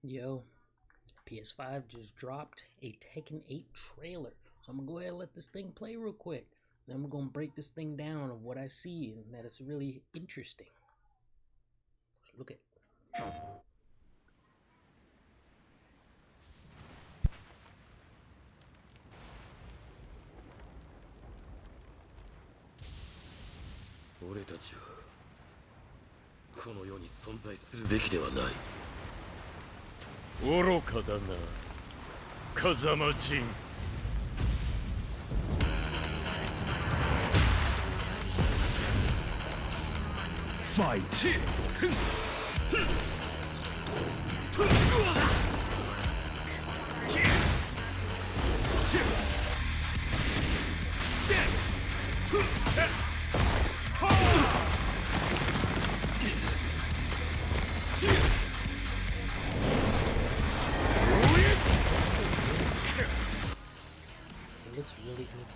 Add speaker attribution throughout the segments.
Speaker 1: Yo, PS5 just dropped a Tekken 8 trailer. So I'm gonna go ahead and let this thing play real quick. Then we're gonna break this thing down of what I see and that it's really interesting. Let's look at it.
Speaker 2: 俺たちはこの世に存在するべきではない。
Speaker 3: 愚かだな、風間陣。ファイト。
Speaker 1: It looks really good.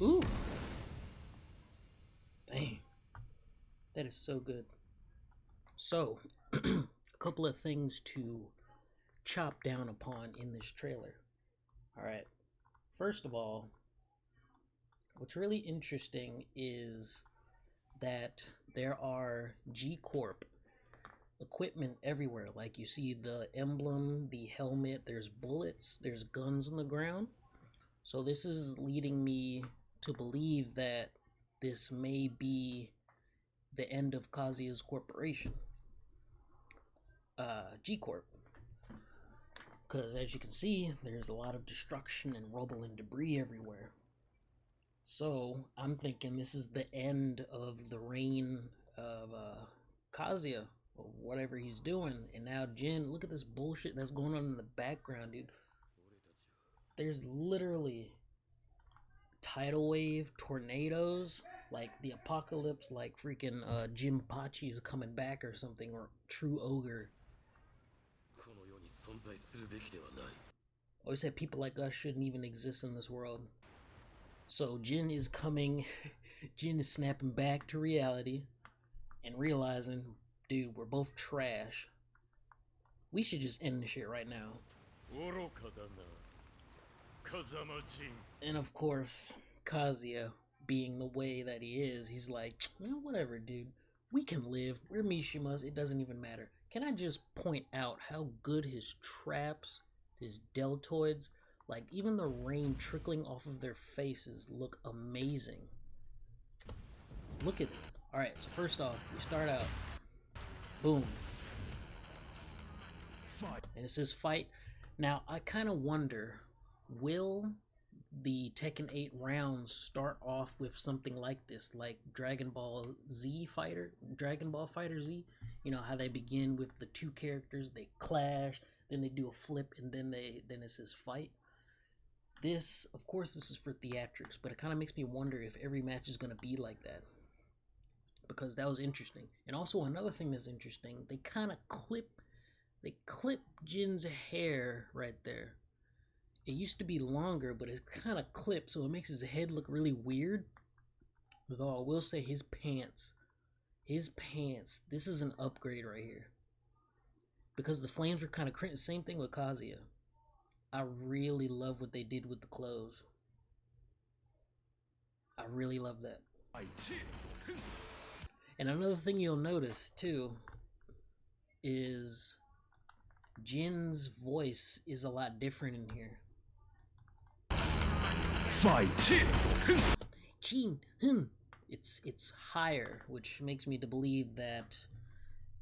Speaker 1: Ooh. Dang. That is so good. So, a couple of things to chop down upon in this trailer. Alright. First of all, what's really interesting is that there are G Corp equipment everywhere. Like you see the emblem, the helmet, there's bullets, there's guns on the ground. So this is leading me to believe that this may be the end of Kazuya's corporation, G Corp. Because as you can see, there's a lot of destruction and rubble and debris everywhere. So I'm thinking this is the end of the reign of Kazuya, or whatever he's doing. And now Jin, look at this bullshit that's going on in the background, dude. There's literally tidal wave, tornadoes, like the apocalypse, like freaking Jim Pachi is coming back or something, or True Ogre. Always said people like us shouldn't even exist in this world. So Jin is coming, Jin is snapping back to reality and realizing, dude, we're both trash. We should just end this shit right now. And of course, Kazuya, being the way that he is, he's like, whatever, dude. We can live. We're Mishimas. It doesn't even matter. Can I just point out how good his traps, his deltoids, like even the rain trickling off of their faces look amazing. Look at it. Alright, so first off, we start out. Boom. And it says fight. Now, I kind of wonder, will the Tekken 8 rounds start off with something like this, like Dragon Ball Fighter Z? You know how they begin with the two characters, they clash, then they do a flip, and then it says fight. This, of course, this is for theatrics, but it kind of makes me wonder if every match is going to be like that, because that was interesting. And also another thing that's interesting, they kind of clip Jin's hair right there. It used to be longer, but it's kind of clipped, so it makes his head look really weird. Though I will say his pants, this is an upgrade right here. Because the flames were kind of same thing with Kazuya. I really love what they did with the clothes. I really love that. And another thing you'll notice too is Jin's voice is a lot different in here.
Speaker 3: Fight.
Speaker 1: Jin, it's higher, which makes me to believe that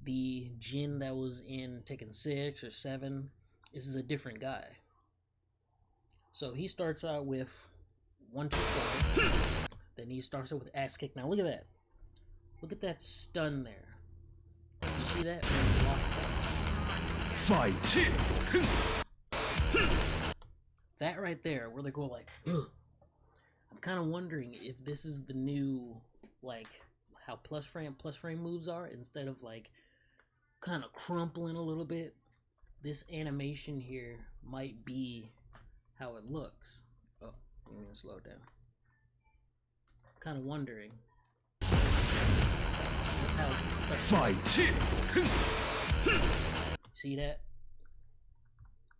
Speaker 1: the Jin that was in Tekken 6 or 7. This is a different guy. So he starts out with 1, 2, 4. Then he starts out with ass kick. Now look at that. Look at that stun there. You see that?
Speaker 3: Fight!
Speaker 1: That right there, where they go like, ugh. I'm kind of wondering if this is the new, like, how plus frame moves are. Instead of like kind of crumpling a little bit, this animation here might be how it looks. Oh, I'm gonna slow it down. Kind of wondering. That's how it starts.
Speaker 3: Fight!
Speaker 1: See that?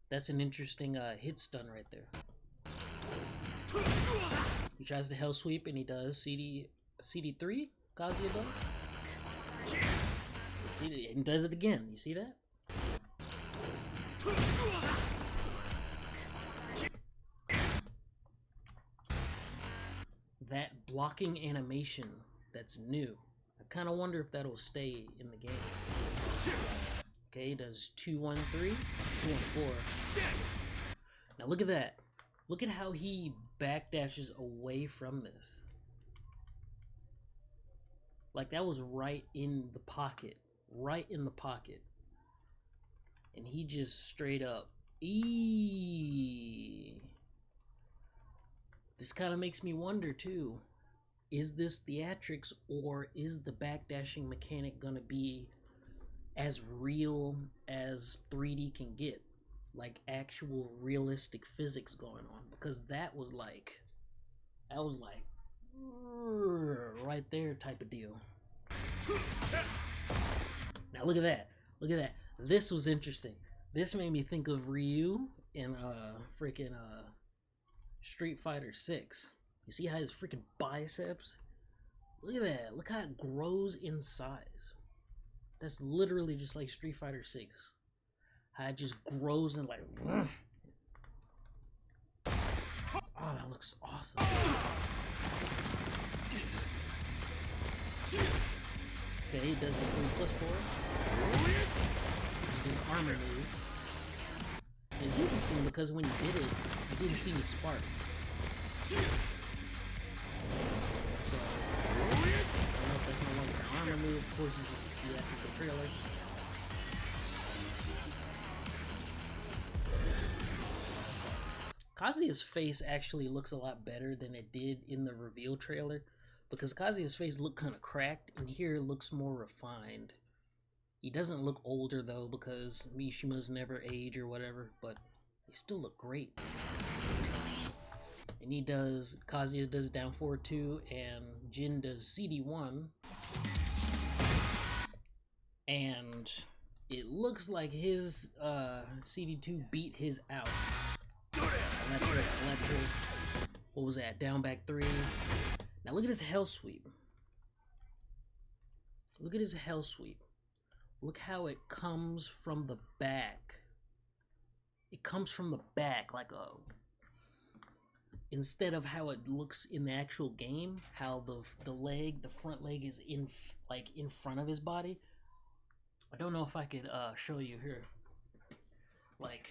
Speaker 1: That's an interesting hit stun right there. He tries to hell sweep and he does CD3. Kazuya does. See, and does it again. You see that? That blocking animation, that's new. I kind of wonder if that'll stay in the game. Okay, he does 2, 1, 3, 2, 1, 4. Now look at that. Look at how he backdashes away from this. Like that was right in the pocket. Right in the pocket. And he just straight up. This kind of makes me wonder too. Is this theatrics or is the backdashing mechanic gonna be as real as 3D can get? Like actual realistic physics going on? Because that was like right there type of deal. Now look at that. Look at that. This was interesting. This made me think of Ryu in freaking Street Fighter 6. You see how his freaking biceps? Look at that. Look how it grows in size. That's literally just like Street Fighter 6. How it just grows and like... Oh, that looks awesome. Okay, he does his 3+4. This is his armor move. It's interesting because when he did it, you didn't see any sparks. So, I don't know if that's no longer an armor move. Of course, this is the actual trailer. Kazuya's face actually looks a lot better than it did in the reveal trailer, because Kazuya's face looked kind of cracked, and here it looks more refined. He doesn't look older though, because Mishima's never age or whatever, but they still look great. And Kazuya does down forward 2, and Jin does CD1. And it looks like his CD2 beat his out. Electric. What was that? Down back 3. Now look at his hell sweep. Look at his hell sweep. Look how it comes from the back. It comes from the back like a... Instead of how it looks in the actual game, how the front leg is in front of his body. I don't know if I could show you here. Like,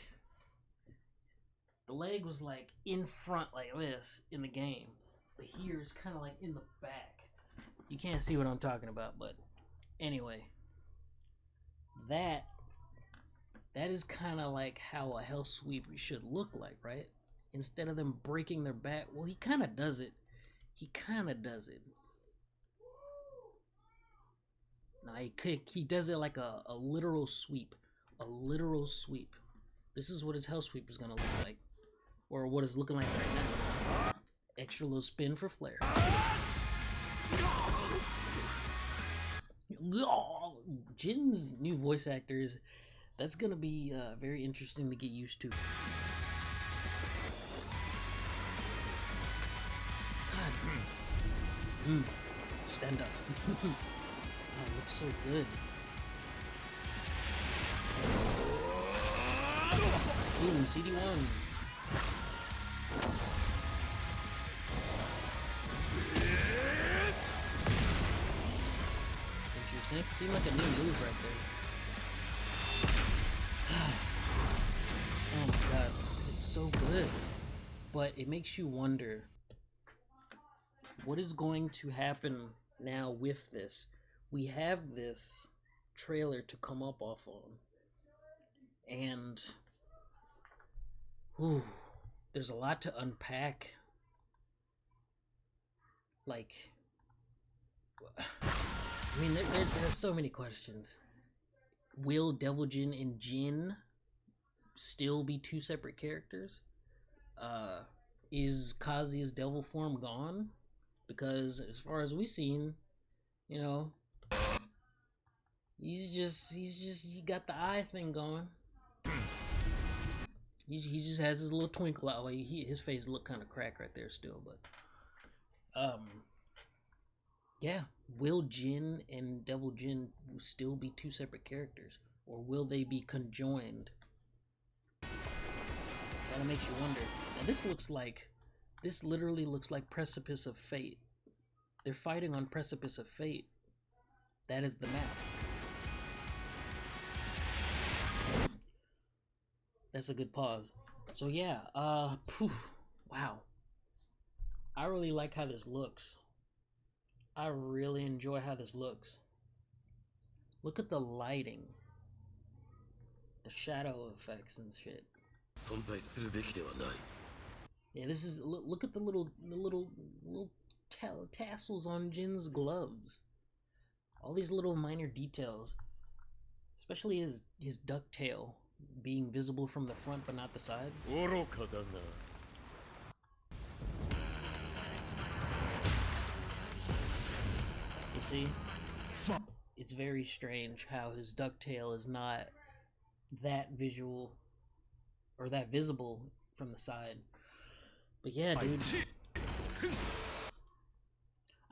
Speaker 1: the leg was like in front like this in the game, but here it's kind of like in the back. You can't see what I'm talking about, but anyway, that is kind of like how a hell sweep should look like, right? Instead of them breaking their back, well, he kind of does it. Now he does it like a literal sweep. This is what his hell sweep is gonna look like, or what it's looking like right now. Extra little spin for flair. Jin's new voice actors, that's gonna be very interesting to get used to. God. Stand up. Oh, it looks so good. Boom, CD1. Interesting. Seemed like a new move right there. good. But it makes you wonder what is going to happen now with this. We have this trailer to come up off on. And whew, there's a lot to unpack. Like, I mean, there are so many questions. Will Devil Jin and Jin still be two separate characters? Is Kazuya's devil form gone? Because as far as we've seen, you know, he got the eye thing going. He just has his little twinkle out. Like his face looked kind of cracked right there still, but yeah. Will Jin and Devil Jin still be two separate characters, or will they be conjoined? That makes you wonder. And this literally looks like Precipice of Fate. They're fighting on Precipice of Fate. That is the map. That's a good pause. So yeah, wow. I really like how this looks. I really enjoy how this looks. Look at the lighting. The shadow effects and shit. Yeah, this is, look at the little tassels on Jin's gloves. All these little minor details. Especially his ducktail being visible from the front but not the side. You see? It's very strange how his ducktail is not that visual or that visible from the side. But yeah, dude.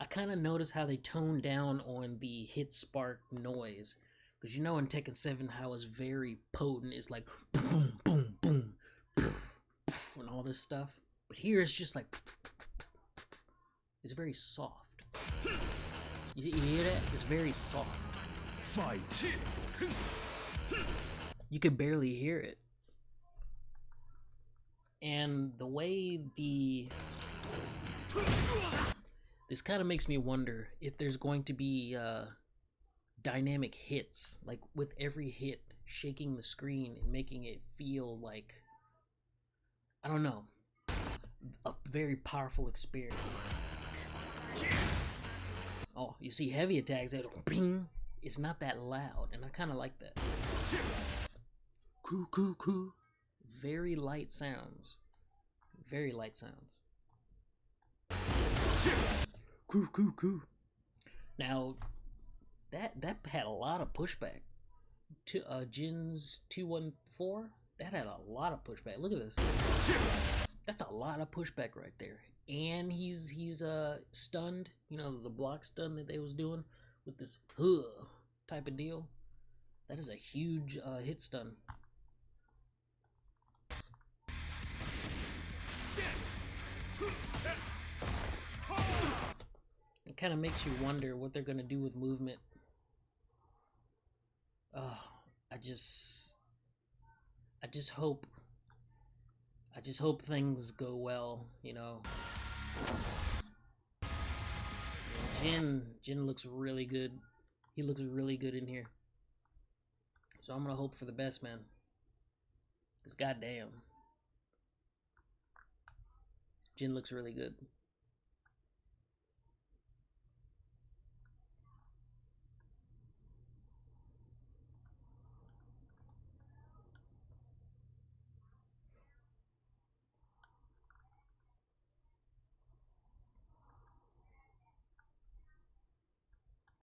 Speaker 1: I kind of noticed how they toned down on the hit spark noise. Because you know in Tekken 7 how it's very potent. It's like boom, boom, boom, poof, and all this stuff. But here it's just like it's very soft. You hear that? It's very soft.
Speaker 3: Fight.
Speaker 1: You could barely hear it. And the way this kind of makes me wonder if there's going to be dynamic hits, like with every hit shaking the screen and making it feel like, I don't know, a very powerful experience. Oh, you see heavy attacks that ping. It's not that loud, and I kind of like that. Coo coo coo. Very light sounds. Very light sounds. Coo coo coo. Now, that had a lot of pushback. To Jin's 214, that had a lot of pushback. Look at this. That's a lot of pushback right there. And he's stunned. You know, the block stun that they was doing with this type of deal. That is a huge hit stun. It kind of makes you wonder what they're gonna do with movement. I just hope things go well, you know. Jin looks really good. He looks really good in here. So I'm gonna hope for the best, man. Cause goddamn, Jin looks really good.